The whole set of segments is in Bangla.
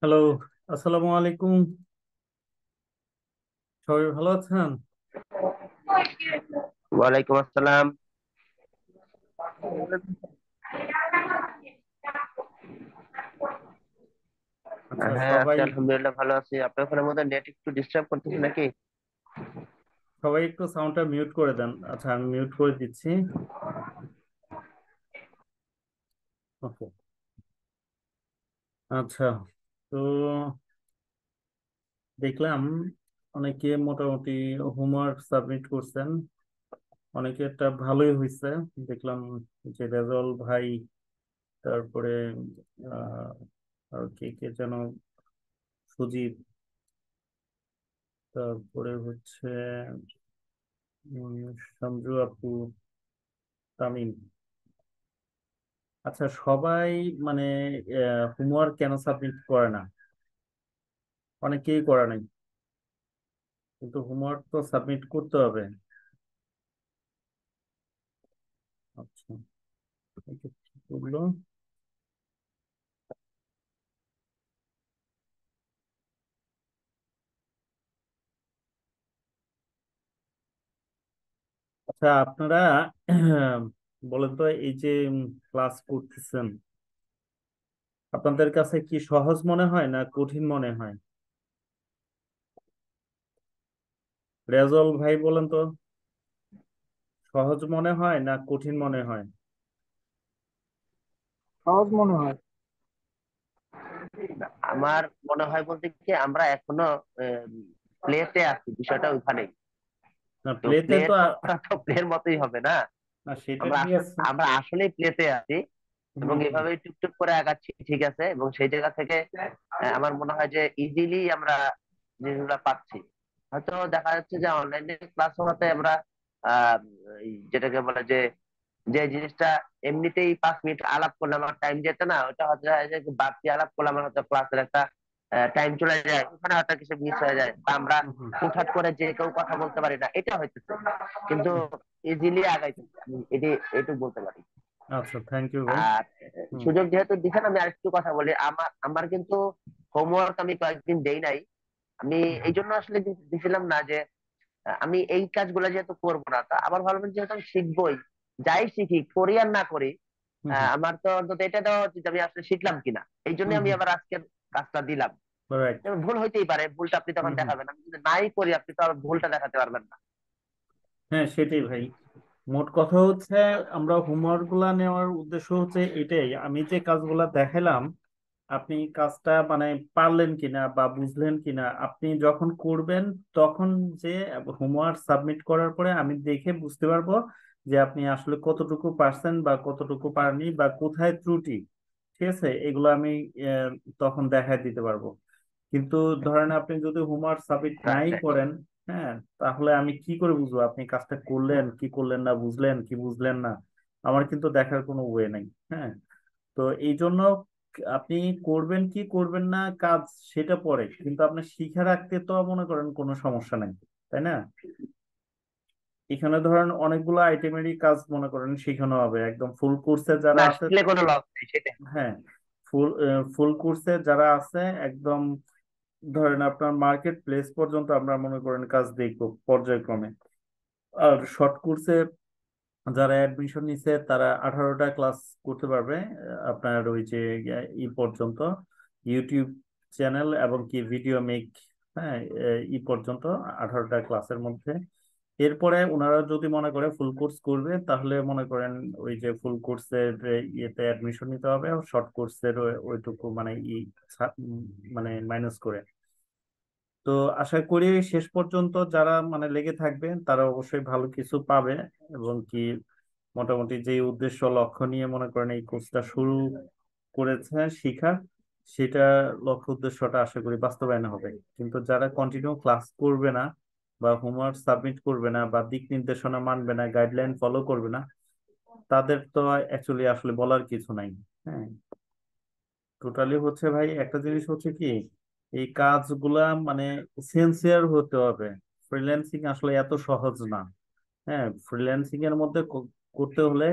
হ্যালো, আসসালামু আলাইকুম। সবাই ভালো আছেন? ওয়ালাইকুম আসসালাম। আচ্ছা, হ্যাঁ, আছি সবাই আলহামদুলিল্লাহ, ভালো আছি। আপনার ওখানের মধ্যে নেট একটু ডিস্টার্ব করতেছে নাকি? সবাই একটু সাউন্ডটা মিউট করে দেন। আচ্ছা, আমি মিউট করে দিচ্ছি। ওকে। আচ্ছা, তো দেখলাম অনেকে মোটামুটি হোমওয়ার্ক সাবমিট করছেন। অনেকে একটা ভালোই হয়েছে। দেখলাম যে রেজল ভাই, তারপরে আহ আর কে কে যেন, সুজিত, তারপরে হচ্ছে উম, সঞ্জু আপু, তামিম। আচ্ছা, সবাই মানে হোমওয়ার্ক কেন সাবমিট করে না? অনেকেই করে নাই, কিন্তু হোমওয়ার্ক তো সাবমিট করতে হবে। আচ্ছা, এটা কি করলো? আচ্ছা, আপনারা বলেন তো, এই যে ক্লাস করতেছেন, আপনাদের কাছে কি সহজ মনে হয় না কঠিন মনে হয়? রেজল ভাই বলেন তো, সহজ মনে হয় না কঠিন মনে হয়? সহজ মনে হয়। আমার মনে হয় বলতে কি, আমরা এখনো প্লেতে আছি, বিষয়টা ওইখানে। না, তো প্লেতে প্লে তো করা তো প্লের মতোই হবে না। না, সেটা আমরা ঠিক আসলে আছে। আমরা আসলেই প্লেতে আছি হুম, এবং হুম। এভাবে টুকটুক করে আগাচ্ছি, ঠিক আছে। এবং সেই জায়গা থেকে আমার মনে হয় যে ইজিলি আমরা জিনিসগুলো পাচ্ছি। হয়তো দেখা যাচ্ছে যে অনলাইনে ক্লাস হওয়াতে আমরা আহ যেটাকে বলে যে যে জিনিসটা এমনিতেই 5 মিনিট আলাপ করলে আমার টাইম যেত না, ওটা হয়তো দেখা যায় যে বাড়তি আলাপ করলে আমার হয়তো ক্লাসের একটা টাইম চলে যায়, ওখানে হয়তো কিছু মিস হয়ে যায়, বা আমরা হুম, হুম, হুটহাট করে যে কেউ কথা বলতে পারি না, এটা হইতেছে। কিন্তু হুম। ইজিলি আগাইতেছে, আমি এটি এটুকু বলতে পারি। আচ্ছা, থ্যাংক ইউ ভাই। আর হুম, সুযোগ যেহেতু দিচ্ছেন, আমি আরেকটু কথা বলি। আমার আমার কিন্তু হোমওয়ার্ক আমি কয়েকদিন দেই নাই। আমি হুম, এই জন্য আসলে দিছিলাম না যে আমি এই কাজগুলো যেহেতু করবো না, তা আবার ভাবলাম যেহেতু আমি শিখবোই, যাই শিখি করি আর না করি, হুম, হুম, আমার তো অন্তত এটা দেওয়া উচিত আমি আসলে শিখলাম কিনা। এই জন্য হুম, আমি হুম। আবার আজকের কাজটা দিলাম। রাইট। যেমন ভুল হইতেই পারে, ভুলটা আপনি হুম, তখন হুম। দেখাবেন, আমি যদি নাই করি আপনি তো আর ভুলটা দেখাতে পারবেন না। হ্যাঁ, সেটাই ভাই। মোট কথা হচ্ছে, আমরা হোমওয়ার্ক গুলা নেওয়ার উদ্দেশ্য হচ্ছে এটাই, আমি যে কাজগুলা দেখালাম, আপনি কাজটা মানে পারলেন কিনা বা বুঝলেন কিনা, আপনি যখন করবেন তখন যে হোমওয়ার্ক সাবমিট করার পরে আমি দেখে বুঝতে পারবো যে আপনি আসলে কতটুকু পারছেন বা কতটুকু পারেননি বা কোথায় ত্রুটি। ঠিক আছে, এগুলো আমি আহ, তখন দেখায় দিতে পারবো। কিন্তু ধরেন আপনি যদি হোমওয়ার্ক সাবমিট রাইট, নাই রাইট। করেন, হ্যাঁ, তাহলে আমি কি করে বুঝবো আপনি কাজটা করলেন কি করলেন না, বুঝলেন কি বুঝলেন না? আমার কিন্তু দেখার কোনো ওয়ে নাই। হ্যাঁ, তো এই জন্য আপনি করবেন কি করবেন না কাজ, সেটা পরে, কিন্তু আপনার শিখে রাখতে তো মনে করেন কোনো সমস্যা নাই, তাই না? এখানে ধরেন অনেকগুলো আইটেমেরই কাজ মনে করেন শেখানো হবে, একদম ফুল কোর্সে যারা না, আছে। শিখলে কোনো লস নেই সেটাই। হ্যাঁ, ফুল ফুল কোর্সে যারা আছে একদম, ধরেন আপনার মার্কেট প্লেস পর্যন্ত আমরা মনে করেন কাজ দেখবো পর্যায়ক্রমে। আর শর্ট কোর্সে যারা অ্যাডমিশন নিছে তারা 18টা ক্লাস করতে পারবে। আপনার ওই যে ই পর্যন্ত, ইউটিউব চ্যানেল এবং কি ভিডিও মেক, হ্যাঁ, ই পর্যন্ত 18টা ক্লাসের মধ্যে। এরপরে ওনারা যদি মনে করে ফুল কোর্স করবে, তাহলে মনে করেন ওই যে ফুল কোর্সের ইয়েতে অ্যাডমিশন নিতে হবে, শর্ট কোর্সের ওইটুকু মানে মানে মাইনাস করে। তো আশা করি শেষ পর্যন্ত যারা মানে লেগে থাকবে তারা অবশ্যই ভালো কিছু পাবে, এবং কি মোটামুটি যে উদ্দেশ্য লক্ষ্য নিয়ে মনে করেন এই কোর্সটা শুরু করেছে শিখার, সেটা লক্ষ্য উদ্দেশ্যটা আশা করি বাস্তবায়ন হবে। কিন্তু যারা কন্টিনিউ ক্লাস করবে না বা হোমওয়ার্ক সাবমিট করবে না বা দিক নির্দেশনা মানবে না, গাইডলাইন ফলো করবে না, তাদের তো অ্যাকচুয়ালি আসলে বলার কিছু নাই। হ্যাঁ, টোটালি হচ্ছে ভাই একটা জিনিস হচ্ছে কি, এই কাজগুলা মানে সিনসিয়ার হতে হবে। ফ্রিল্যান্সিং আসলে এত সহজ না। হ্যাঁ, ফ্রিল্যান্সিং এর মধ্যে করতে হলে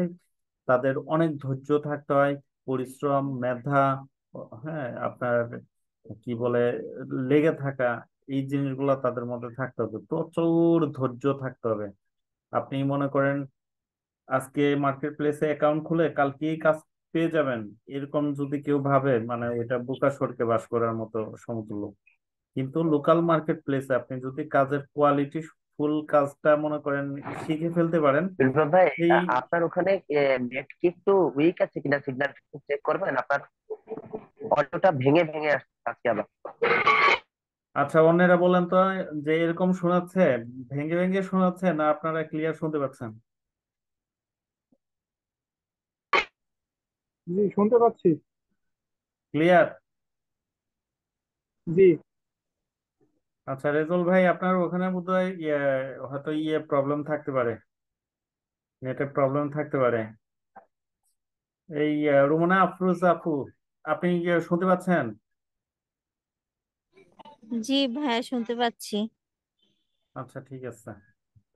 তাদের অনেক ধৈর্য থাকতে হয়, পরিশ্রম, মেধা, হ্যাঁ, আপনার কি বলে লেগে থাকা, এই জিনিসগুলো তাদের মধ্যে থাকতে হবে, প্রচুর ধৈর্য থাকতে হবে। আপনি মনে করেন আজকে মার্কেট প্লেসে অ্যাকাউন্ট খুলে কালকেই কাজ পেয়ে যাবেন, এরকম যদি কেউ ভাবে মানে এটা বোকা সরকে বাস করার মতো সমতুল্য। কিন্তু লোকাল মার্কেট প্লেসে আপনি যদি কাজের কোয়ালিটি ফুল কাজটা মনে করেন শিখে ফেলতে পারেন। বিপ্লব ভাই, এই আপনার ওখানে নেট কি একটু উইক আছে কিনা, সিগন্যাল চেক করবেন? আপনার অডিওটা ভেঙে ভেঙে আসছে আজকে আবার। আচ্ছা, অন্যেরা বলেন তো যে এরকম শোনাচ্ছে, ভেঙে ভেঙে শোনাচ্ছে না আপনারা ক্লিয়ার শুনতে পাচ্ছেন? জি, শুনতে পাচ্ছি। ক্লিয়ার? জি। আচ্ছা রেজল ভাই, আপনার ওখানে বোধহয় হয়তো প্রবলেম থাকতে পারে, নেটের প্রবলেম থাকতে পারে। এই রুমানা আফরোজ আপু, আপনি শুনতে পাচ্ছেন? জি ভাইয়া, শুনতে পাচ্ছি। আচ্ছা ঠিক আছে।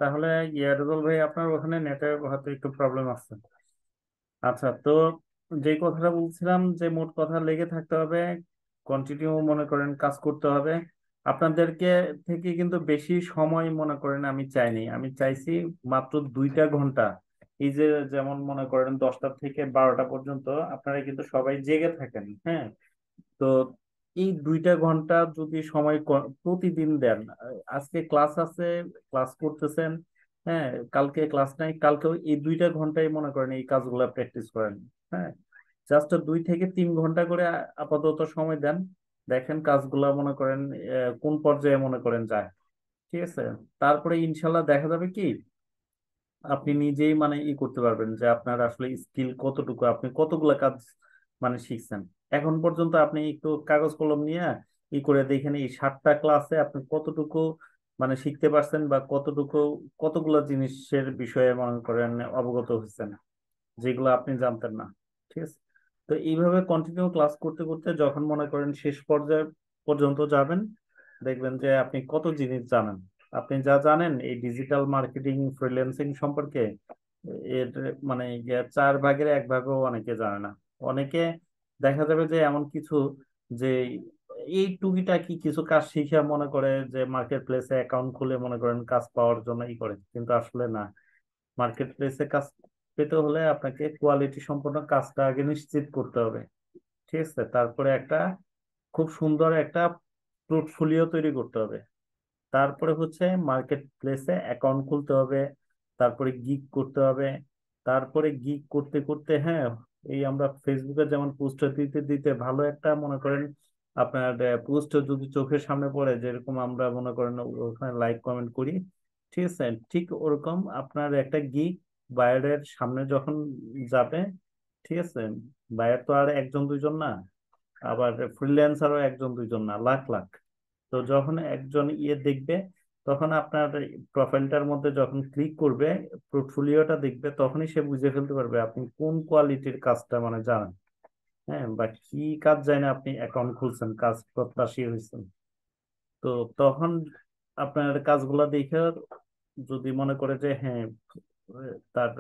তাহলে রেজল ভাই, আপনার ওখানে নেটের হয়তো একটু প্রবলেম আছে। আচ্ছা, তো যে কথাটা বলছিলাম যে মোট কথা লেগে থাকতে হবে, কন্টিনিউ মনে করেন কাজ করতে হবে। আপনাদেরকে থেকে কিন্তু বেশি সময় মনে করেন আমি চাইনি, আমি চাইছি মাত্র 2টা ঘন্টা। এই যে যেমন মনে করেন 10টা থেকে 12টা পর্যন্ত আপনারা কিন্তু সবাই জেগে থাকেন, হ্যাঁ। তো এই 2টা ঘন্টা যদি সময় প্রতিদিন দেন, আজকে ক্লাস আছে, ক্লাস করতেছেন, হ্যাঁ, কালকে ক্লাস নাই, কালকেও এই 2টা ঘন্টায় মনে করেন এই কাজগুলা প্র্যাকটিস করেন, হ্যাঁ। জাস্ট 2 থেকে 3 ঘন্টা করে আপাতত সময় দেন, দেখেন কাজগুলা মনে করেন কোন পর্যায়ে মনে করেন যায়, ঠিক আছে। তারপরে ইনশাল্লাহ দেখা যাবে কি আপনি নিজেই মানে করতে পারবেন যে আপনার আসলে স্কিল কতটুকু, আপনি কতগুলা কাজ মানে শিখছেন। এখন পর্যন্ত আপনি একটু কাগজ কলম নিয়ে করে দেখেন এই 7টা ক্লাসে আপনি কতটুকু মানে শিখতে পারছেন, বা কতটুকু কতগুলা জিনিসের বিষয়ে মনে করেন অবগত হয়েছেন যেগুলো আপনি জানতেন না, ঠিক আছে। তো এইভাবে কন্টিনিউ ক্লাস করতে করতে যখন মনে করেন শেষ পর্যায়ে পর্যন্ত যাবেন, দেখবেন যে আপনি কত জিনিস জানেন। আপনি যা জানেন এই ডিজিটাল মার্কেটিং ফ্রিল্যান্সিং সম্পর্কে, এর মানে 4 ভাগের 1 ভাগও অনেকে জানে না। অনেকে দেখা যাবে যে এমন কিছু যে এই টুকিটাকি কিছু কাজ শিখে মনে করে যে মার্কেট প্লেসে অ্যাকাউন্ট খুলে মনে করেন কাজ পাওয়ার জন্য করে, কিন্তু আসলে না। মার্কেট প্লেসে কাজ পেতে হলে আপনাকে কোয়ালিটি সম্পন্ন কাজটা আগে নিশ্চিত করতে হবে, ঠিক আছে। তারপরে একটা খুব সুন্দর একটা পোর্টফোলিও তৈরি করতে হবে। তারপরে হচ্ছে মার্কেট প্লেসে অ্যাকাউন্ট খুলতে হবে, তারপরে গিগ করতে হবে। তারপরে গিগ করতে করতে, হ্যাঁ, এই আমরা ফেসবুকে যেমন পোস্ট দিতে দিতে ভালো একটা মনে করেন আপনার পোস্ট যদি চোখের সামনে পড়ে, যেরকম আমরা মনে করেন ওখানে লাইক কমেন্ট করি, ঠিক আছে, ঠিক ওরকম আপনার একটা গিগ বায়ারের সামনে যখন যাবে, ঠিক আছে। বায়ার তো আর একজন দুইজন না, আবার ফ্রিল্যান্সারও একজন দুইজন না, লাখ লাখ। তো যখন একজন দেখবে, তখন আপনার প্রোফাইলটার মধ্যে যখন ক্লিক করবে, পোর্টফোলিওটা দেখবে, তখনই সে বুঝে ফেলতে পারবে আপনি কোন কোয়ালিটির কাজটা মানে জানেন, হ্যাঁ, বা কি কাজ জানে আপনি অ্যাকাউন্ট খুলছেন, কাজ প্রত্যাশী হয়েছেন। তো তখন আপনার কাজগুলা দেখে যদি মনে করে যে হ্যাঁ তার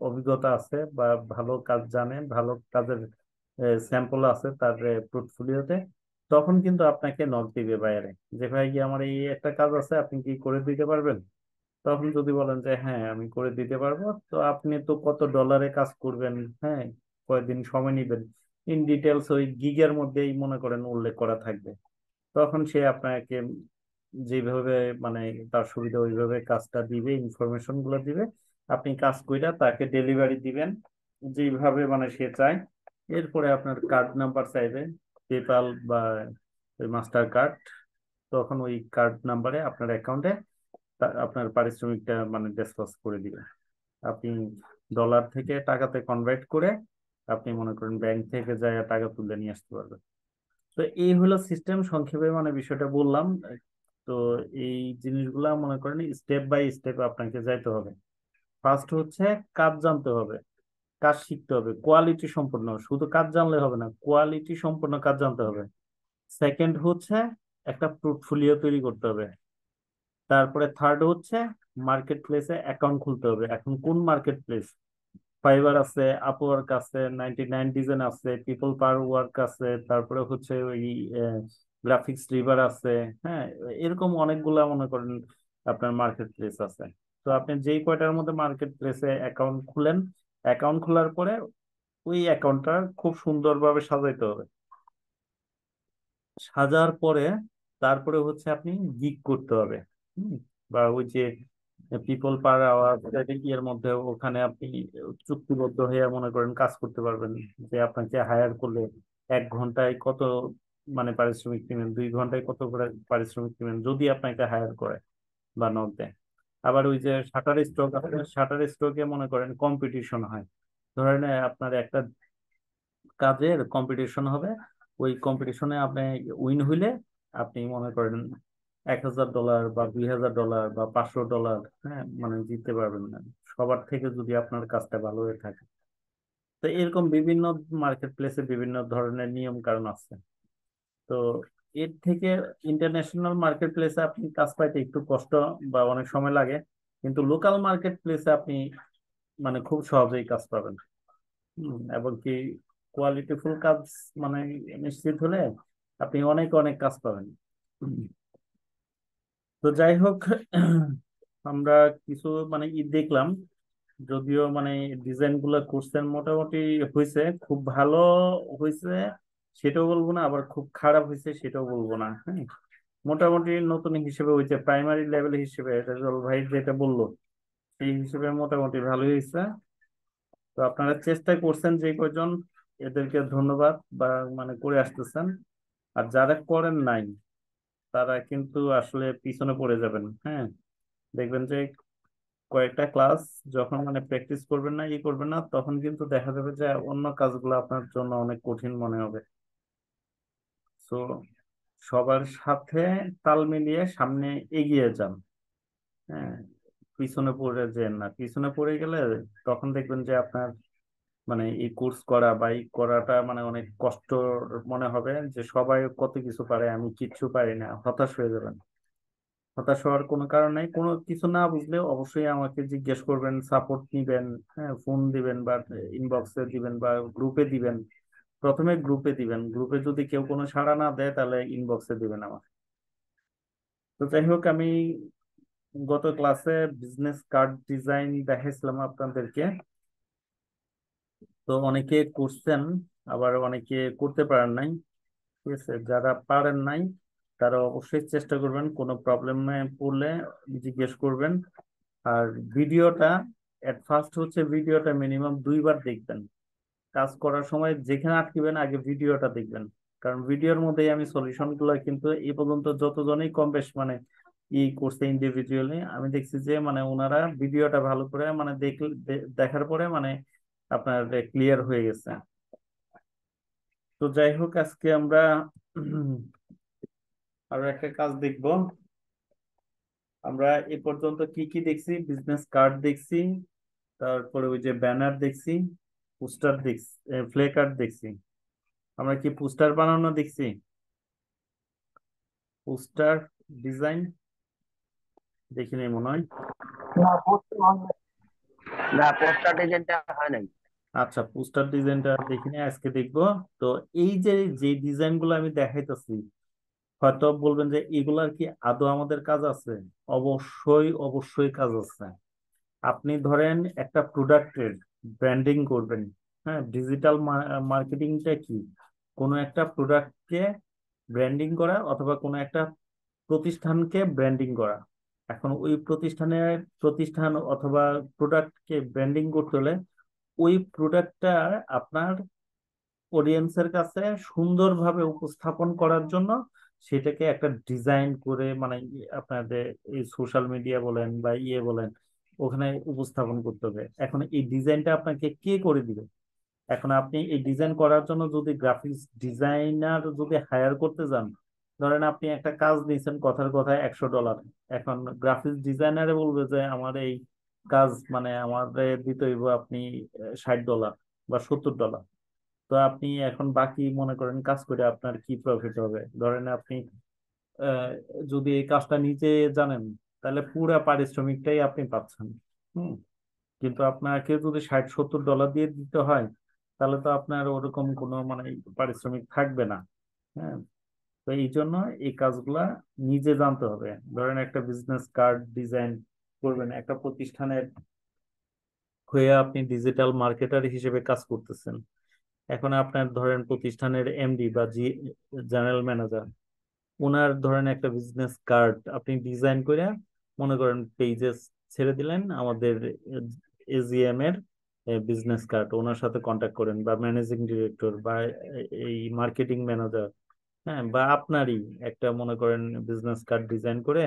অভিজ্ঞতা আছে বা ভালো কাজ জানে, ভালো কাজের স্যাম্পল আছে তার পোর্টফোলিওতে, তখন কিন্তু আপনাকে নক দিবে বাইরে যে ভাই আমার এই একটা কাজ আছে, আপনি কি করে দিতে পারবেন। তখন যদি বলেন যে হ্যাঁ আমি করে দিতে পারবো, তো আপনি তো কত ডলারে কাজ করবেন, হ্যাঁ, কয়দিন সময় নেবেন, ইন ডিটেলস ওই গিগের মধ্যেই মনে করেন উল্লেখ করা থাকবে। তখন সে আপনাকে যেভাবে মানে তার সুবিধা ওইভাবে কাজটা দিবে, ইনফরমেশন গুলো দিবে, আপনি কাজ কইরা তাকে ডেলিভারি দিবেন যেভাবে মানে সে চায়। এরপরে আপনার কার্ড নাম্বার চাইবে, পেপাল বা মাস্টার কার্ড, তখন ওই কার্ড নাম্বারে আপনার অ্যাকাউন্টে আপনার পারিশ্রমিকটা মানে ডিসক্লোজ করে দিবে। আপনি ডলার থেকে টাকাতে কনভার্ট করে আপনি মনে করেন ব্যাংক থেকে যায় টাকা তুলে নিয়ে আসতে পারবেন। তো এই হলো সিস্টেম, সংক্ষেপে মানে বিষয়টা বললাম। তো এই জিনিসগুলা মনে করেন স্টেপ বাই স্টেপ আপনাকে যাইতে হবে। ফার্স্ট হচ্ছে কাজ জানতে হবে, কাজ শিখতে হবে কোয়ালিটি সম্পন্ন, শুধু কাজ জানলে হবে না, কোয়ালিটি সম্পন্ন কাজ জানতে হবে। সেকেন্ড হচ্ছে একটা পোর্টফোলিও তৈরি করতে হবে। তারপরে থার্ড হচ্ছে মার্কেট প্লেসে অ্যাকাউন্ট খুলতে হবে। এখন কোন মার্কেট প্লেস? ফাইবার আছে, আপওয়ার্ক আছে, 99 ডিজাইন আছে, পিপল পার ওয়ার্ক আছে, তারপরে হচ্ছে ওই গ্রাফিক্স রিভার আছে। হ্যাঁ, এরকম অনেকগুলা মনে করেন আপনার মার্কেট প্লেস আছে। তো আপনি যেই কয়টার মধ্যে মার্কেট প্লেসে অ্যাকাউন্ট খুলেন, অ্যাকাউন্ট খোলার পরে ওই অ্যাকাউন্টটা খুব সুন্দরভাবে সাজাইতে হবে। সাজার পরে তারপরে হচ্ছে আপনি গিগ করতে হবে। হুম, বা ওই যে পিপল পার আওয়ার এর মধ্যে ওখানে আপনি চুক্তিবদ্ধ হয়ে মনে করেন কাজ করতে পারবেন, যে আপনাকে হায়ার করলে 1 ঘন্টায় কত মানে পারিশ্রমিক দিবেন, 2 ঘন্টায় কত করে পারিশ্রমিক দিবেন যদি আপনাকে হায়ার করে বা নক দেয়। আবার ওই যে শাটার স্ট্রোক, শাটার স্ট্রোকে মনে করেন কম্পিটিশন হয়। ধরেন আপনার একটা কাজের কম্পিটিশন হবে, ওই কম্পিটিশনে আপনি উইন হইলে আপনি মনে করেন $1000 বা $2000 বা $500, হ্যাঁ, মানে জিততে পারবেন না সবার থেকে যদি আপনার কাজটা ভালো হয়ে থাকে। তো এরকম বিভিন্ন মার্কেট প্লেসে বিভিন্ন ধরনের নিয়ম কানুন আছে। তো এর থেকে ইন্টারন্যাশনাল মার্কেট প্লেসে আপনি কাজ পাইতে একটু কষ্ট বা অনেক সময় লাগে, কিন্তু লোকাল মার্কেট প্লেসে আপনি মানে খুব সহজেই কাজ পাবেন। এবং কি কোয়ালিটিফুল কাজ মানে নিশ্চিত হলে আপনি অনেক অনেক কাজ পাবেন। হুম। তো যাই হোক, আমরা কিছু মানে দেখলাম, যদিও মানে ডিজাইন গুলা করছেন মোটামুটি হয়েছে, খুব ভালো হয়েছে সেটাও বলবো না, আবার খুব খারাপ হয়েছে সেটাও বলবো না। হ্যাঁ, মোটামুটি নতুন হিসেবে হয়েছে, প্রাইমারি লেভেল হিসেবে রেজাল ভাই যেটা বললো সেই হিসেবে মোটামুটি ভালোই হয়েছে। তো আপনারা চেষ্টা করছেন যে কয়জন, এদেরকে ধন্যবাদ, বা মানে করে আসতেছেন। আর যারা করেন নাই তারা কিন্তু আসলে পিছনে পড়ে যাবেন। হ্যাঁ, দেখবেন যে কয়েকটা ক্লাস যখন মানে প্র্যাকটিস করবেন না, করবেন না, তখন কিন্তু দেখা যাবে যে অন্য কাজগুলো আপনার জন্য অনেক কঠিন মনে হবে। তো সবার সাথে তাল মিলিয়ে সামনে এগিয়ে যান। হ্যাঁ, পিছনে পড়ে যেন না, পিছনে পড়ে গেলে তখন দেখবেন যে আপনার মানে এই কোর্স করা বা এই করাটা মানে অনেক কষ্ট মনে হবে, যে সবাই কত কিছু পারে আমি কিচ্ছু পারি না, হতাশ হয়ে যাবেন। হতাশ হওয়ার কোনো কারণ নেই, কোনো কিছু না বুঝলে অবশ্যই আমাকে জিজ্ঞেস করবেন, সাপোর্ট নিবেন। হ্যাঁ, ফোন দিবেন বা ইনবক্সে দিবেন বা গ্রুপে দিবেন। প্রথমে গ্রুপে দিবেন, গ্রুপে যদি কেউ কোনো সাড়া না দেয় তাহলে ইনবক্সে দিবেন আমার। তো যাই হোক, আমি গত ক্লাসে বিজনেস কার্ড ডিজাইন দেখাইছিলাম আপনাদেরকে। তো অনেকে করছেন, আবার অনেকে করতে পারেন নাই। ঠিক আছে, যারা পারেন নাই তারা অবশ্যই চেষ্টা করবেন, কোনো প্রবলেমে পড়লে জিজ্ঞেস করবেন। আর ভিডিওটা এট ফার্স্ট হচ্ছে ভিডিওটা মিনিমাম 2বার দেখবেন। কাজ করার সময় যেখানে আটকিবেন আগে ভিডিওটা দেখবেন, কারণ ভিডিওর মধ্যেই আমি সলিউশন গুলো কিন্তু এই পর্যন্ত যতজনই কম বেশ মানে করছে ইন্ডিভিজুয়ালি, আমি দেখছি যে মানে ওনারা ভিডিওটা ভালো করে মানে দেখার পরে মানে আপনার ক্লিয়ার হয়ে গেছে। তো যাই হোক, আজকে আমরা আরো একটা কাজ দেখব। আমরা এ পর্যন্ত কি কি দেখছি? বিজনেস কার্ড দেখছি, তারপরে ওই যে ব্যানার দেখছি, পোস্টার দেখছি, প্লে কার্ড দেখছি। আমরা কি পোস্টার বানানো দেখছি? পোস্টার ডিজাইন দেখিনি মনে হয়। না, পোস্টার না, পোস্টার ডিজাইনটা হয় নাই। আচ্ছা, পোস্টার ডিজাইনটা দেখিনি, আজকে দেখবো। তো এই যে যে ডিজাইন গুলো আমি দেখাইতেছি, হয়তো বলবেন যে এগুলার কি আদৌ আমাদের কাজ আছে? অবশ্যই অবশ্যই কাজ আছে। আপনি ধরেন একটা প্রোডাক্টের ব্র্যান্ডিং করবেন। হ্যাঁ, ডিজিটাল মার্কেটিংটা কি? কোনো একটা প্রোডাক্টকে ব্র্যান্ডিং করা অথবা কোনো একটা প্রতিষ্ঠানকে ব্র্যান্ডিং করা। এখন ওই প্রতিষ্ঠান অথবা প্রোডাক্টকে ব্র্যান্ডিং করতে হলে ওই প্রোডাক্টটা আপনার অডিয়েন্সের কাছে সুন্দরভাবে উপস্থাপন করার জন্য সেটাকে একটা ডিজাইন করে মানে আপনাদের এই সোশ্যাল মিডিয়া বলেন বা বলেন, ওখানে উপস্থাপন করতে হবে। এখন এই ডিজাইনটা আপনাকে কে করে দিবে? এখন আপনি এই ডিজাইন করার জন্য যদি গ্রাফিক্স ডিজাইনার যদি হায়ার করতে যান, ধরেন আপনি একটা কাজ নিয়েছেন কথার কথায় $100, এখন গ্রাফিক্স ডিজাইনারে বলবে যে আমার এই কাজ মানে আমাদের দিতে হইব আপনি $60 বা $70। তো আপনি এখন বাকি মনে করেন কাজ করে আপনার কি প্রফিট হবে? ধরেন আপনি আহ, যদি এই কাজটা নিজে জানেন তাহলে পুরা পারিশ্রমিকটাই আপনি পাচ্ছেন। হুম, কিন্তু আপনাকে যদি $60-70 দিয়ে দিতে হয় তাহলে তো আপনার ওরকম কোনো মানে পারিশ্রমিক থাকবে না। হ্যাঁ, তো এই জন্য এই কাজগুলা নিজে জানতে হবে। ধরেন একটা বিজনেস কার্ড ডিজাইন করবেন, একটা প্রতিষ্ঠানের হয়ে আপনি ডিজিটাল মার্কেটার হিসেবে কাজ করতেছেন। এখন আপনার ধরেন প্রতিষ্ঠানের এমডি বা জেনারেল ম্যানেজার, ওনার ধরেন একটা বিজনেস কার্ড আপনি ডিজাইন করে মনে করেন পেজে ছেড়ে দিলেন, আমাদের এজিএম এর বিজনেস কার্ড ওনার সাথে কন্ট্যাক্ট করেন, বা ম্যানেজিং ডিরেক্টর বা এই মার্কেটিং ম্যানেজার, হ্যাঁ, বা আপনারই একটা মনে করেন বিজনেস কার্ড ডিজাইন করে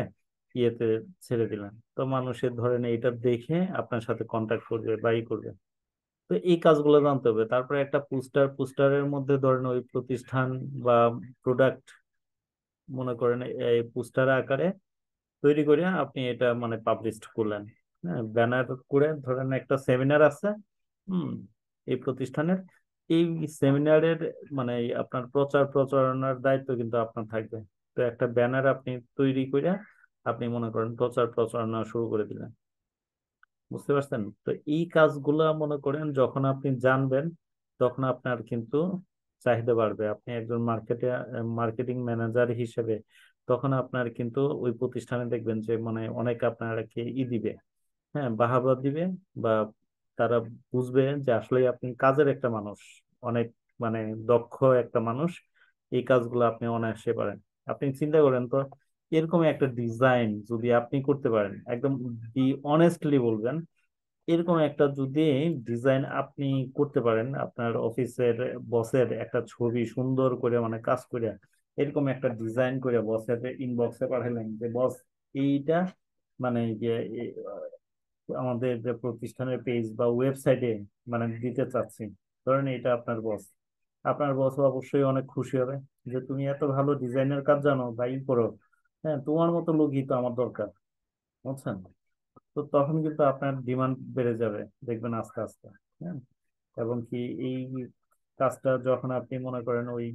ইয়েতে ছেড়ে দিলেন, তো মানুষের ধরেন এটা দেখে আপনার সাথে কন্ট্যাক্ট করবে বা ই করবে। তো এই কাজগুলো জানতে হবে। তারপরে একটা পোস্টারের মধ্যে ধরেন ওই প্রতিষ্ঠান বা প্রোডাক্ট মনে করেন এই পোস্টার আকারে তৈরি করে আপনি এটা মানে পাবলিশ করলেন। হ্যাঁ, ব্যানার করে ধরেন একটা সেমিনার আছে, হুম, এই প্রতিষ্ঠানের, এই সেমিনারের মানে এই আপনার প্রচার প্রচারণার দায়িত্ব কিন্তু আপনার থাকবে। তো একটা ব্যানার আপনি তৈরি করে আপনি মনে করেন প্রচার প্রচারণা শুরু করে দিলেন। বুঝতে পারছেন? তো এই কাজগুলা মনে করেন যখন আপনি জানবেন তখন আপনার কিন্তু চাহিদা বাড়বে। আপনি একজন মার্কেটিং ম্যানেজার হিসেবে তখন আপনার কিন্তু ওই প্রতিষ্ঠানে দেখবেন যে মানে অনেক আপনাকে দিবে, হ্যাঁ, বাহাবা দিবে, বা তারা বুঝবে যে আসলে আপনি কাজের একটা মানুষ, অনেক মানে দক্ষ একটা মানুষ, এই কাজগুলো আপনি অনায়াসে পারেন। আপনি চিন্তা করেন তো, এরকম একটা ডিজাইন যদি আপনি করতে পারেন, একদম অনেস্টলি বলবেন, এরকম একটা যদি ডিজাইন আপনি করতে পারেন, আপনার অফিসের বসের একটা ছবি সুন্দর করে মানে কাজ করে এরকম একটা ডিজাইন করে বসের ইনবক্সে পাঠালেন যে বস এইটা মানে যে আমাদের যে প্রতিষ্ঠানের পেজ বা ওয়েবসাইটে মানে দিতে চাচ্ছি, ধরেন এটা আপনার বস, আপনার বস অবশ্যই অনেক খুশি হবে যে তুমি এত ভালো ডিজাইনের কাজ জানো বা ই করো, হ্যাঁ, তোমার মতো লোকই তো আমার দরকার। বুঝছেন? তো তখন কিন্তু আপনার ডিমান্ড বেড়ে যাবে, দেখবেন আস্তে আস্তে। হ্যাঁ, এবং কি এই কাজটা যখন আপনি মনে করেন ওই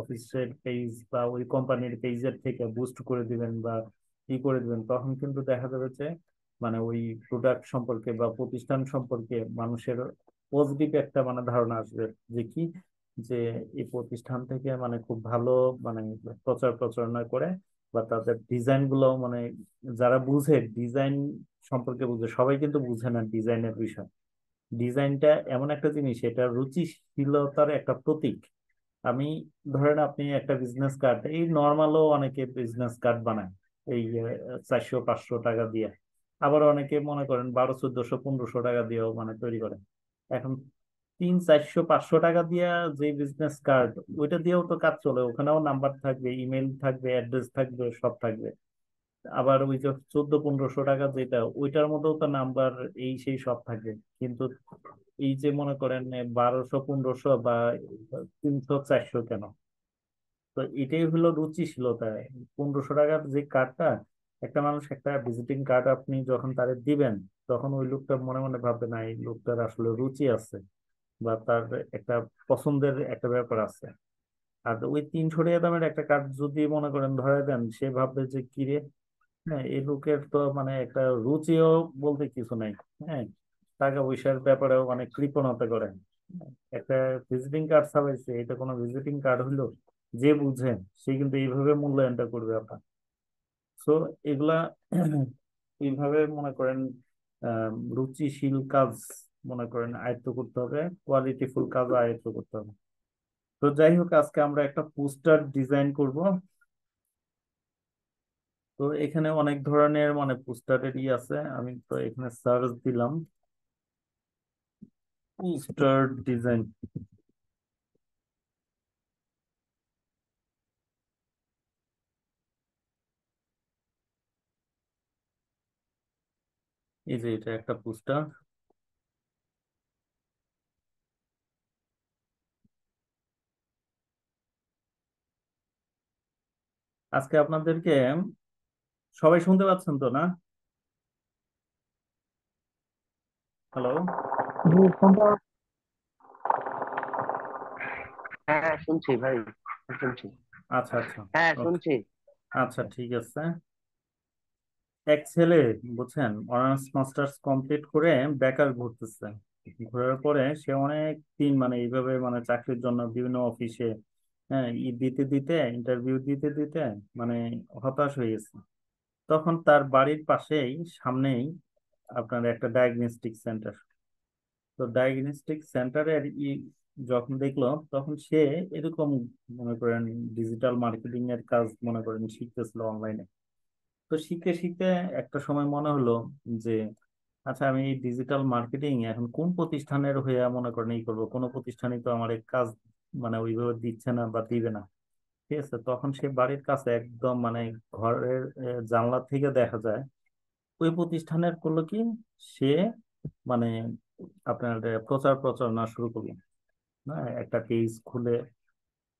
অফিসের পেজ বা ওই কোম্পানির পেজের থেকে বুস্ট করে দিবেন বা ই করে দিবেন, তখন কিন্তু দেখা যাবে যে মানে ওই প্রোডাক্ট সম্পর্কে বা প্রতিষ্ঠান সম্পর্কে মানুষের পজিটিভ একটা মানে ধারণা আসবে যে কি, যে এই প্রতিষ্ঠান থেকে মানে খুব ভালো মানে প্রচার প্রচারণা করে, বা তাদের ডিজাইন গুলো মানে যারা বুঝে ডিজাইন সম্পর্কে বুঝে, সবাই কিন্তু বুঝে না ডিজাইনের বিষয়। ডিজাইনটা এমন একটা জিনিস, এটা রুচিশীলতার একটা প্রতীক। আমি ধরেন আপনি একটা বিজনেস কার্ড, এই নর্মালও অনেকে বিজনেস কার্ড বানায় এই 400-500 টাকা দিয়ে, আবার অনেকে মনে করেন 1200-1400 টাকা দিয়েও মানে তৈরি করে। এখন 300-400 টাকা দিয়া যে বিজনেস কার্ড, ওইটা দিয়েও তো কাজ চলে, ওখানেও নাম্বার থাকবে, ইমেল থাকবে, অ্যাড্রেস থাকবে, সব থাকবে। আবার ওই যে 1400-1500 টাকা যেটা, ওইটার মধ্যেও তো নাম্বার এই সেই সব থাকে। কিন্তু এই যে মনে করেন 1200-1500 বা 300-400 কেন? তো এটাই হলো রুচিশীলতা। 1500 টাকার যে কার্ডটা, একটা মানুষ একটা ভিজিটিং কার্ড আপনি যখন তারে দিবেন, তখন ওই লোকটা মনে মনে ভাববে না এই লোকটার আসলে রুচি আছে, বা তার একটা পছন্দের একটা ব্যাপার আছে। আর ওই 300 টাকা দামের একটা কার্ড যদি মনে করেন ধরে দেন, সে ভাববে যে কিরে, হ্যাঁ, এই লোকের তো মানে একটা রুচিও বলতে কিছু নাই। হ্যাঁ, টাকা পয়সার ব্যাপারেও অনেক কৃপণতা করে। হ্যাঁ, একটা ভিজিটিং কার্ড ছাপাইছে, এটা কোনো ভিজিটিং কার্ড হইলো? যে বুঝে সে কিন্তু এইভাবে মূল্যায়নটা করবে আপনার। সো এগুলা এইভাবে মনে করেন রুচিশীল কাজ মনে করেন আয়ত্ত করতে হবে, কোয়ালিটিফুল কাজ আয়ত্ত করতে হবে। তো যাই হোক, আজকে আমরা একটা পোস্টার ডিজাইন করব। তো এখানে অনেক ধরনের মানে পোস্টারেরই আছে, আমি তো এখানে সার্চ দিলাম পোস্টার ডিজাইন। এই যে এটা একটা পোস্টার। আজকে আপনাদেরকে, সবাই শুনতে পাচ্ছেন তো না? হ্যালো? জি শুনতে হ্যাঁ, শুনছি ভাই, শুনছি। আচ্ছা আচ্ছা। হ্যাঁ, ওকে, শুনছি। আচ্ছা ঠিক আছে। এক ছেলে, বুঝছেন, অনার্স মাস্টার্স কমপ্লিট করে বেকার ঘুরতেছে। ঘোরার পরে সে অনেক দিন মানে এইভাবে মানে চাকরির জন্য বিভিন্ন অফিসে হ্যাঁ, দিতে দিতে ইন্টারভিউ দিতে দিতে মানে হতাশ হয়ে গেছে। তখন তার বাড়ির পাশেই, সামনেই আপনার একটা ডায়াগনস্টিক সেন্টার। তো ডায়াগনস্টিক সেন্টারের যখন দেখলো, তখন সে এরকম মনে করেন ডিজিটাল মার্কেটিং এর কাজ মনে করেন শিখতেছিল অনলাইনে। তো শিখতে শিখতে একটা সময় মনে হলো যে আচ্ছা, আমি এই ডিজিটাল মার্কেটিং এখন কোন প্রতিষ্ঠানের হয়ে মনে করেন এই করবো, কোনো প্রতিষ্ঠানই তো আমার এই কাজ মানে ওইভাবে দিচ্ছে না বা দিবে না। ঠিক আছে, তখন সে বাড়ির কাছে একদম মানে ঘরের জানলা থেকে দেখা যায় ওই প্রতিষ্ঠানের করলো কি, সে মানে আপনার প্রচার প্রচারণা শুরু করলো। হ্যাঁ, একটা পেজ খুলে,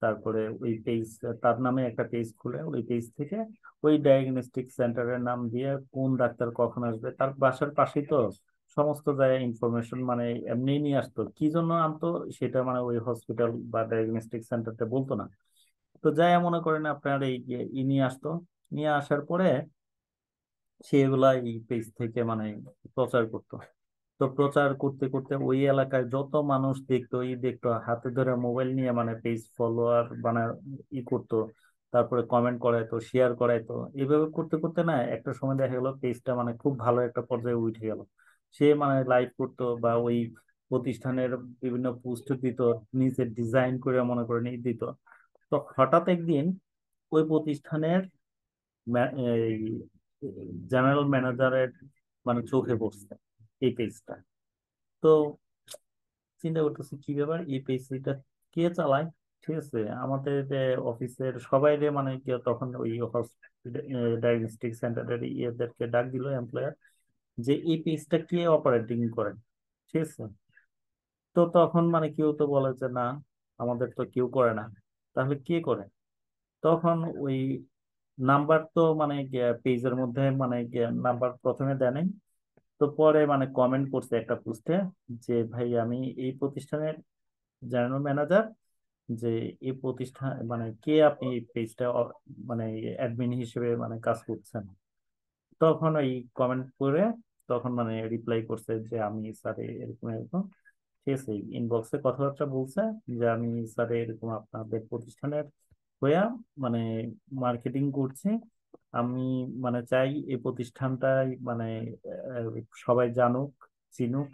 তারপরে ওই পেজ, তার নামে একটা পেজ খুলে ওই পেজ থেকে ওই ডায়াগনস্টিক সেন্টারের নাম দিয়ে কোন ডাক্তার কখন আসবে, তার বাসার পাশেই তো সমস্ত জায়গায় ইনফরমেশন মানে এমনি নিয়ে আসতো। কি জন্য আনতো সেটা মানে ওই হসপিটাল বা ডায়াগনস্টিক সেন্টারটা বলতো না। তো যাই মনে করেন আপনার এই যে নিয়ে আসতো, নিয়ে আসার পরে সে এগুলা এই পেজ থেকে মানে প্রচার করতো। তো প্রচার করতে করতে ওই এলাকায় যত মানুষ দেখতো, দেখতো হাতে ধরে মোবাইল নিয়ে মানে পেজ ফলোয়ার মানে করতো, তারপরে কমেন্ট করাইতো, শেয়ার করাইতো। এইভাবে করতে করতে না একটা সময় দেখা গেল পেজটা মানে খুব ভালো একটা পর্যায়ে উঠে গেল। সে মানে লাইভ করতো বা ওই প্রতিষ্ঠানের বিভিন্ন পোস্ট দিত, নিজে ডিজাইন করে মনে করে নিয়ে দিত। তো হঠাৎ একদিন ওই প্রতিষ্ঠানের জেনারেল ম্যানেজারের মানে চোখে পড়ছে এই পেজটা। তো চিন্তা করতেছি কি ব্যাপার, এই পেজটা কে চালায়। ঠিক আছে, আমাদের অফিসের সবাই মানে কি তখন ওই ডায়াগনস্টিক সেন্টারের ইয়েদেরকে ডাক দিল এমপ্লয়ার, যে এই পেজটা কে অপারেটিং করেন। ঠিক আছে, তো তখন মানে কেউ তো বলে যে না, আমাদের তো কেউ করে না। তাহলে কে করে? তখন ওই নাম্বার তো মানে পেজের মধ্যে মানে নাম্বার প্রথমে দেয় নাই। তো পরে মানে কমেন্ট করছে একটা পোস্টে যে ভাই আমি এই প্রতিষ্ঠানের জেনারেল ম্যানেজার, যে এই প্রতিষ্ঠান মানে কে, আপনি এই পেজটা মানে অ্যাডমিন হিসেবে মানে কাজ করছেন। তখন ওই কমেন্ট করে তখন মানে রিপ্লাই করছে যে আমি স্যার এরকম এরকম। ঠিক আছে, ইনবক্সে কথাবার্তা বলছে যে আমি স্যার এরকম আপনাদের প্রতিষ্ঠানের হইয়া মানে মার্কেটিং করছি। আমি মানে চাই এই প্রতিষ্ঠানটাই মানে সবাই জানুক, চিনুক,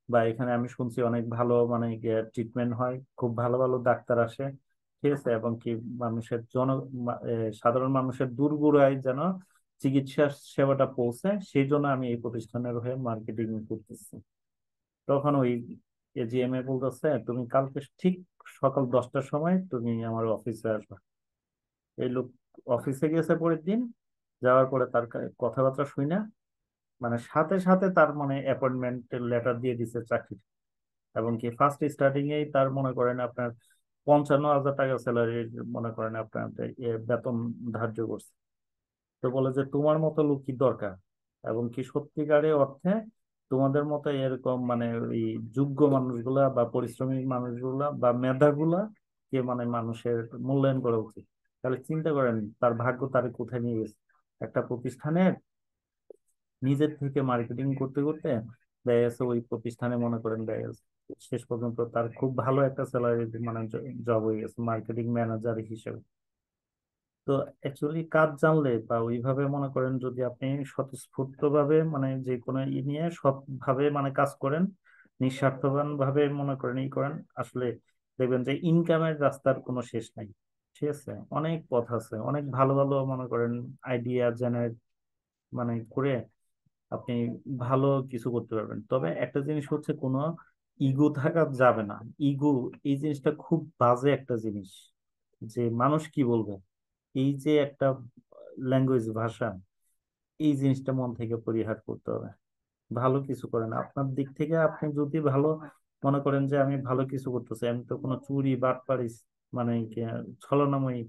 বা এখানে আমি শুনছি অনেক ভালো মানে ট্রিটমেন্ট হয়, খুব ভালো ভালো ডাক্তার আসে। ঠিক আছে, এবং কি মানুষের সাধারণ মানুষের দূরগোড়ায় যেন চিকিৎসা সেবাটা পৌঁছায়, সেই জন্য আমি এই প্রতিষ্ঠানের হয়ে মার্কেটিং করতেছি। তখন ওই এজিএমএ বলতেছে তুমি কালকে ঠিক সকাল 10টার সময় তুমি আমার অফিসে আসবে। এই লোক অফিসে গেছে পরের দিন, যাওয়ার পরে তার কথাবার্তা শুই না, মানে সাথে সাথে তার মানে অ্যাপয়েন্টমেন্ট লেটার দিয়ে দিছে চাকরি। এবং কি ফার্স্ট স্টার্টিং এই তার মনে করেন আপনার 55,000 টাকা স্যালারি মনে করেন আপনার বেতন ধার্য করছে। তো বলে যে তোমার মতো লোক কি দরকার, এবং কি সত্যিকারে অর্থে তোমাদের মতো এরকম মানে ওই যোগ্য মানুষগুলা বা পরিশ্রমী মানুষগুলা বা মেধাগুলা কে মানে মানুষের মূল্যায়ন করা উচিত। তাহলে চিন্তা করেন তার ভাগ্য তারে কোথায় নিয়ে গেছে। একটা প্রতিষ্ঠানের নিজের থেকে মার্কেটিং করতে করতে দেখা গেছে ওই প্রতিষ্ঠানে মনে করেন দেখা গেছে শেষ পর্যন্ত তার খুব ভালো একটা স্যালারি মানে জব হয়ে গেছে মার্কেটিং ম্যানেজার হিসেবে। তো অ্যাকচুয়ালি কাজ জানলে বা ওইভাবে মনে করেন যদি আপনি স্বতঃস্ফূর্ত ভাবে মানে যে কোনো নিয়ে সৎভাবে মানে কাজ করেন, নিঃস্বার্থবান ভাবে মনে করেন করেন, আসলে দেখবেন যে ইনকামের রাস্তার কোনো শেষ নাই। ঠিক আছে, অনেক পথ আছে, অনেক ভালো ভালো মনে করেন আইডিয়া জেনারেট মানে করে আপনি ভালো কিছু করতে পারবেন। তবে একটা জিনিস হচ্ছে কোনো ইগো থাকা যাবে না। ইগো এই জিনিসটা খুব বাজে একটা জিনিস, যে মানুষ কি বলবে, এই যে একটা ল্যাঙ্গুয়েজ ভাষা, এই জিনিসটা মন থেকে পরিহার করতে হবে। ভালো কিছু করেন আপনার দিক থেকে, আপনি যদি ভালো মনে করেন যে আমি ভালো কিছু করতেছি, আমি তো কোনো চুরি বাটপারি মানে ছলনাময়ী,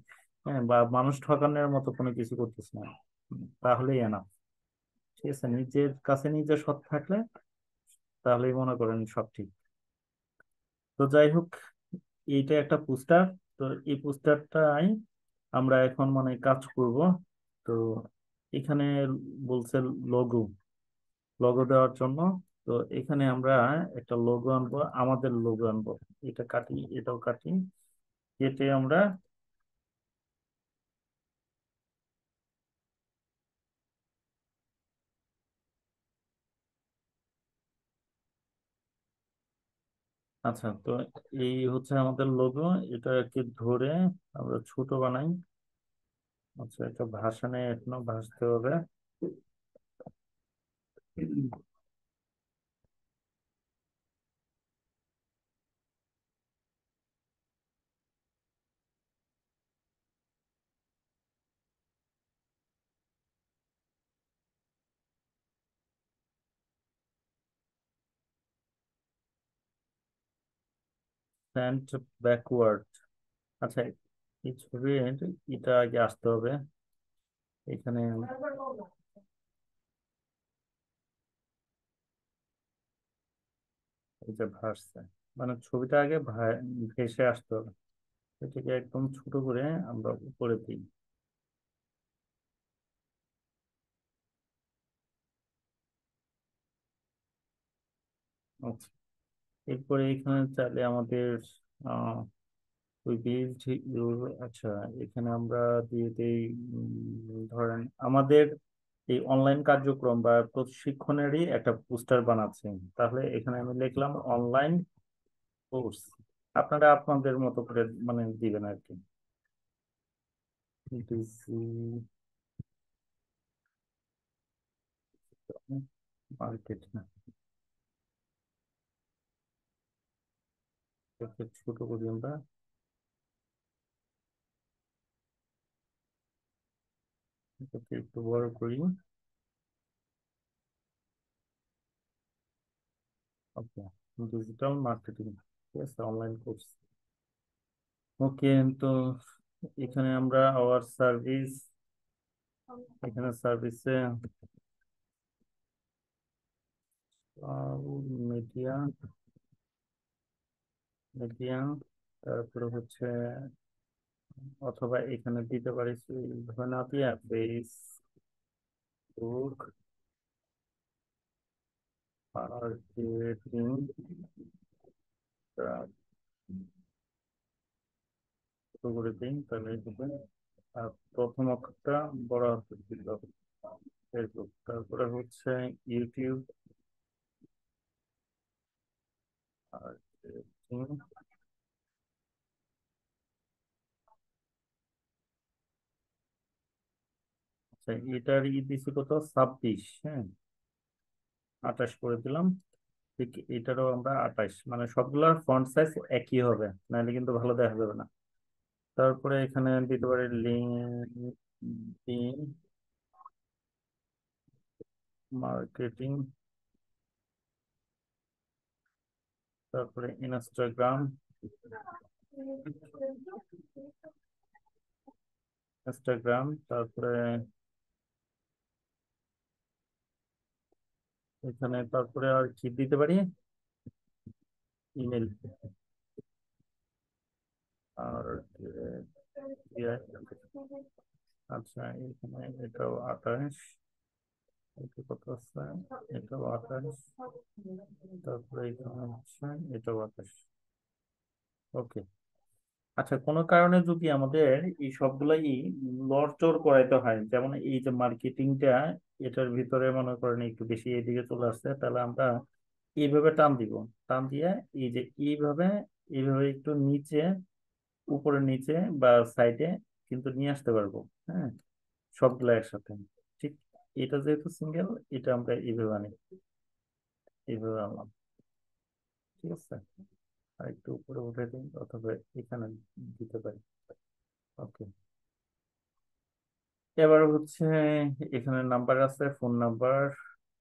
হ্যাঁ, বা মানুষ ঠকানোর মতো কোনো কিছু করতেছি না, তাহলেই এনা। ঠিক আছে, নিজের কাছে নিজে সৎ থাকলে তাহলেই মনে করেন সব ঠিক। তো যাই হোক, এইটা একটা পোস্টার। তো এই পোস্টারটাই আমরা এখন মানে কাজ করব। তো এখানে বলছে লোগো, লোগো দেওয়ার জন্য। তো এখানে আমরা একটা লোগো আনবো, আমাদের লোগো আনবো। এটা কাটি, এটাও কাটি, কেটে আমরা আচ্ছা, তো এই হচ্ছে আমাদের লোগো। এটাকে ধরে আমরা ছোট বানাই। আচ্ছা, এটা ভাষা এখনো ভাসতে হবে। Send backward. আচ্ছা, এই ছবির এটা আগে আসতে হবে এখানে। এই যে ভাসছে, মানে ছবিটা আগে ভেসে আসতে হবে। এটাকে একদম ছোট করে আমরা উপরে দিই। আচ্ছা, এরপরে এখানে চাইলে আমাদের ওই বিল্ড ইউর, আচ্ছা, এখানে আমরা দিয়ে দেই ধরেন আমাদের এই অনলাইন কার্যক্রম বা প্রশিক্ষণেরই একটা পোস্টার বানাচ্ছি। তাহলে এখানে আমি লিখলাম অনলাইন কোর্স। আপনারা আপনাদের মতো করে মানে দিবেন আর কি। মার্কেট না, এটাকে ছোট করি আমরা, এটাকে একটু বড় করি। ওকে, ডিজিটাল মার্কেটিং, ঠিক আছে, অনলাইন কোর্স। ওকে, তো এখানে আমরা আওয়ার সার্ভিস, এখানে সার্ভিসে মিডিয়া, মিডিয়া, তারপরে হচ্ছে, অথবা এখানে দিতে পারি ধরে না দিয়া ফেসবুক মার্কেটিং, ছোট করে দিই তাহলে হবে। আর প্রথম অক্ষরটা বড় হাতের দিতে হবে, ফেসবুক। তারপরে হচ্ছে ইউটিউব মার্কেটিং। আচ্ছা, এটার দিছি কত, 26, হ্যাঁ, 28 করে দিলাম। ঠিক এটারও আমরা 28, মানে সবগুলোর ফন্ট সাইজ একই হবে, নাহলে কিন্তু ভালো দেখা যাবে না। তারপরে এখানে দিতে পারি লিঙ্কডইন মার্কেটিং, তারপরে ইনস্টাগ্রাম, ইনস্টাগ্রাম, তারপরে এখানে তারপরে আর কি দিতে পারি, ইমেল। আর আচ্ছা, এখানে এটাও 28, এটা কত আছে, এটাও 28, তারপরে এখানে হচ্ছে এটাও 28। ওকে। আচ্ছা, কোনো কারণে যদি আমাদের এই সবগুলাই লড়চড় করাইতে হয়, যেমন এই যে মার্কেটিংটা, এটার ভিতরে মনে করেন একটু বেশি এদিকে চলে আসছে, তাহলে আমরা এইভাবে টান দিব। টান দিয়ে এই যে এইভাবে, এইভাবে একটু নিচে, উপরে নিচে বা সাইডে কিন্তু নিয়ে আসতে পারবো। হ্যাঁ, সবগুলা একসাথে। ঠিক, এটা যেহেতু সিঙ্গেল, এটা আমরা এইভাবে আনি, এইভাবে আনলাম, ঠিক আছে। আর একটু উপরে উঠে দিই, অথবা এখানে দিতে পারি। ওকে, এবার হচ্ছে এখানে নাম্বার আছে, ফোন নাম্বার,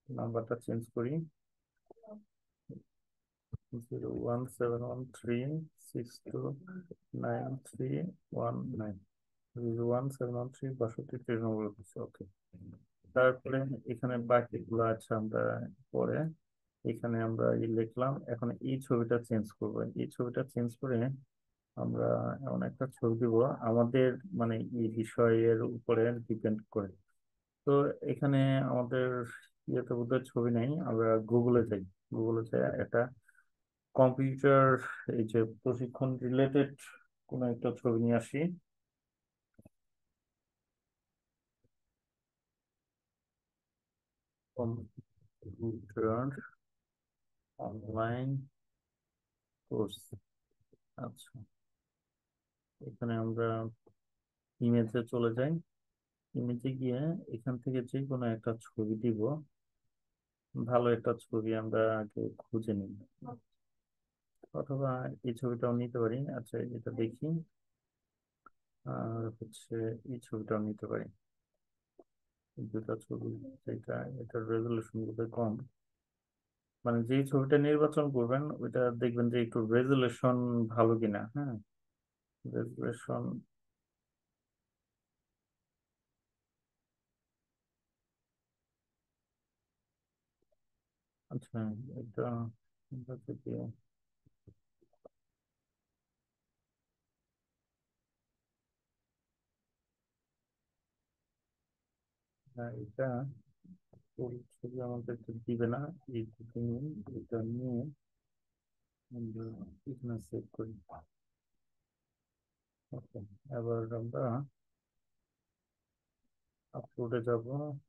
নাম্বারটা চেঞ্জ করি। 01713629319। 017136293 ওকে। তারপরে এখানে বাকিগুলো আছে আমরা পরে, এখানে আমরা লিখলাম। এখন এই ছবিটা চেঞ্জ করবো, এই ছবিটা চেঞ্জ করে আমরা এমন একটা ছবি দিব আমাদের, মানে এই বিষয়ের উপরে ডিপেন্ড করে। তো এখানে আমাদের ইয়েতে বোধহয় ছবি নেই, আমরা গুগলে যাই। গুগলে যাই একটা কম্পিউটার, এই যে প্রশিক্ষণ রিলেটেড কোনো একটা ছবি নিয়ে আসি। Computer online course. আচ্ছা, এখানে আমরা ইমেজে চলে যাই। ইমেজে গিয়ে এখান থেকে যে কোনো একটা ছবি দিব। ভালো একটা ছবি আমরা আগে খুঁজে নিই, অথবা এই ছবিটাও নিতে পারি। আচ্ছা, এটা দেখি। আর হচ্ছে এই ছবিটাও নিতে পারি। এই দুটা ছবি, যেটা এটার রেজলিউশন গুলো কম, মানে যেই ছবিটা নির্বাচন করবেন ওইটা দেখবেন যে একটু রেজলিউশন ভালো কিনা। হ্যাঁ, রেজলিউশন। আচ্ছা, এটা এটা থেকে এটা ফুল ছবি আমাদের তো দিবে না। এই দুটো নিয়ে, এটা নিয়ে আমরা এখানে সেভ করি। ওকে, এবার আমরা আপলোডে যাব।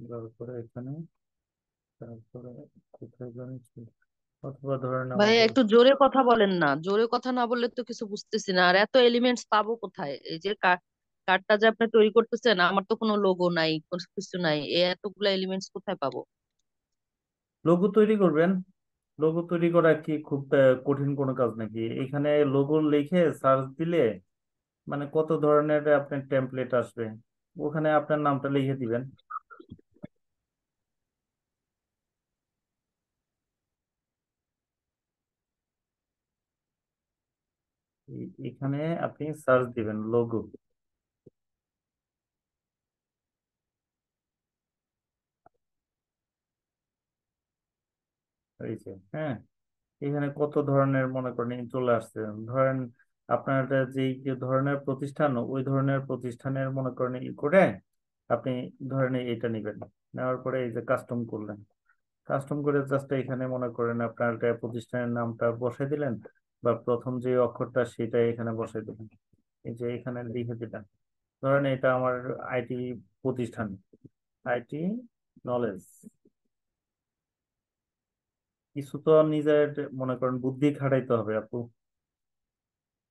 যাওয়ার পরে এখানে, তারপরে কোথায় জানি অথবা ধরেন ভাইয়া আমাদের একটু জোরে কথা বলেন না, জোরে কথা না বললে তো কিছু বুঝতেছি না। আর এত এলিমেন্টস পাবো কোথায়? এই যে কার্ডটা যে আপনি তৈরি করতেছেন, আমার তো কোনো লোগো নাই, কোনো কিছু নাই, এতগুলা এলিমেন্টস কোথায় পাবো? লোগো তৈরি করবেন। লোগো তৈরি করা কি খুব কঠিন কোনো কাজ নাকি? এখানে লোগো লিখে সার্চ দিলে মানে কত ধরনের আপনার টেমপ্লেট আসবে, ওখানে আপনার নামটা লিখে দিবেন। এখানে আপনি সার্চ দিবেন লোগো। এই যে, হ্যাঁ, এখানে কত ধরনের মনে করেন এই চলে আসছে। ধরেন আপনার যেই যে ধরনের প্রতিষ্ঠান, ওই ধরনের প্রতিষ্ঠানের মনে করেন ই করে আপনি ধরেন এটা নিবেন। নেওয়ার পরে এই যে কাস্টম করলেন, কাস্টম করে জাস্ট এখানে মনে করেন আপনার প্রতিষ্ঠানের নামটা বসাই দিলেন, বা প্রথম যে অক্ষরটা সেটা এখানে বসাই দিলেন। এই যে এখানে লিখে দিলেন, ধরেন এটা আমার আইটি প্রতিষ্ঠান, আইটি নলেজ। কিছু তো নিজের মনে করেন বুদ্ধি খাটাইতে হবে আপু।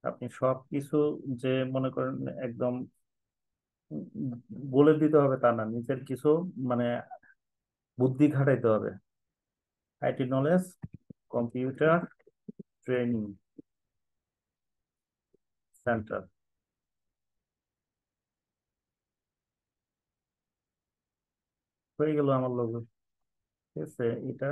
আপনি সব কিছু যে মনে করেন একদম বলে দিতে হবে তা না, নিজের কিছু মানে বুদ্ধি খাটাইতে হবে। IT knowledge computer training centre, হয়ে গেল আমার লোগো। ঠিক আছে, এটা